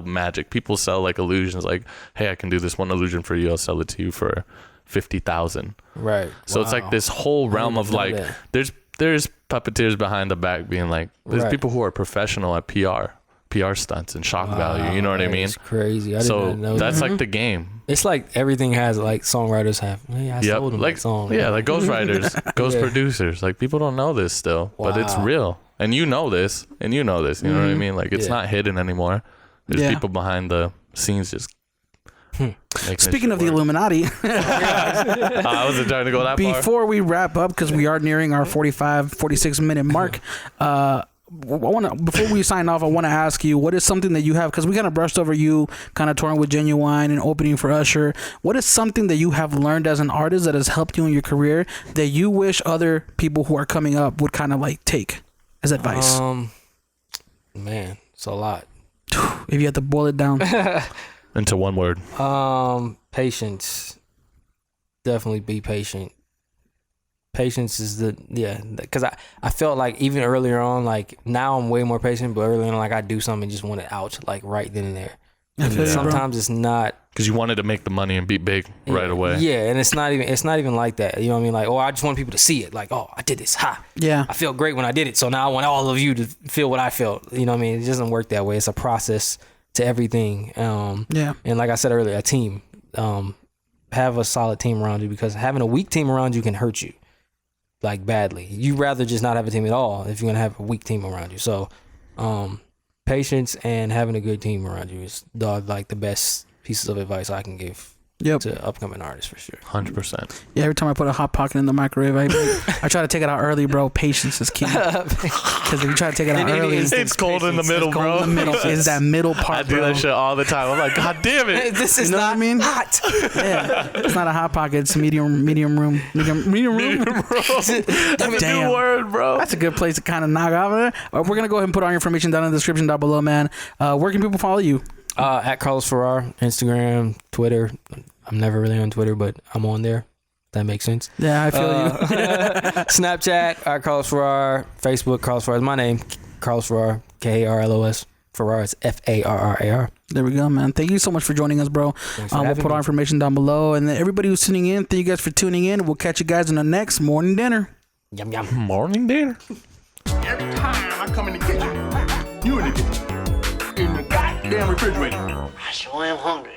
magic. People sell like illusions. Like, hey, I can do this one illusion for you. I'll sell it to you for $50,000. Right. So it's like this whole realm of like, there's puppeteers behind the back being like, there's people who are professional at PR stunts and shock value. You know what I mean? It's crazy. I so didn't know that's that. like the game. It's like everything has like songwriters have. Hey, I sold them like that song. Yeah, like ghostwriters, ghost producers. Like people don't know this still, but it's real. And you know this, and you know this. You know what I mean? Like it's not hidden anymore. There's people behind the scenes just. Speaking of the Illuminati, I wasn't trying to go that far. Before we wrap up, because we are nearing our 46 minute mark, before we sign off, I want to ask you, what is something that you have, because we kind of brushed over you kind of touring with Ginuwine and opening for Usher. What is something that you have learned as an artist that has helped you in your career that you wish other people who are coming up would kind of like take as advice? Man, it's a lot. If you had to boil it down. Into one word. Patience. Definitely be patient. Patience is because I felt like even earlier on, like now I'm way more patient, but earlier on, like I do something and just want it out like right then and there. And sometimes it's not, because you wanted to make the money and be big right away. Yeah, and it's not even like that. You know what I mean? Like, I just want people to see it. Like, I did this. Ha. Yeah. I felt great when I did it. So now I want all of you to feel what I felt. You know what I mean? It doesn't work that way. It's a process to everything. And like I said earlier, a team. Have a solid team around you, because having a weak team around you can hurt you like badly. You'd rather just not have a team at all if you're gonna have a weak team around you. So patience and having a good team around you is like the best pieces of advice I can give to upcoming artists, for sure. 100%. Yeah, every time I put a hot pocket in the microwave, I try to take it out early, bro. Patience is key. Because if you try to take it out early, it's cold in the middle, bro. It's that middle part. I do that shit all the time. I'm like, God damn it. This is not hot. Yeah, it's not a hot pocket. It's medium room. Medium room. That's a new word, bro. That's a good place to kind of knock off of it. We're gonna go ahead and put our information down in the description down below, man. Where can people follow you? At Karlos Farrar, Instagram, Twitter. I'm never really on Twitter, but I'm on there. That makes sense. Yeah, I feel you. Snapchat, Karlos Farrar. Facebook, Karlos Farrar is my name. Karlos Farrar, Karlos. Farrar is Farrar. There we go, man. Thank you so much for joining us, bro. We'll put our information down below. And then everybody who's tuning in, thank you guys for tuning in. We'll catch you guys in the next morning dinner. Yum, yum. Morning dinner. Every time I come in the kitchen, you in the kitchen. In the goddamn refrigerator. I sure am hungry.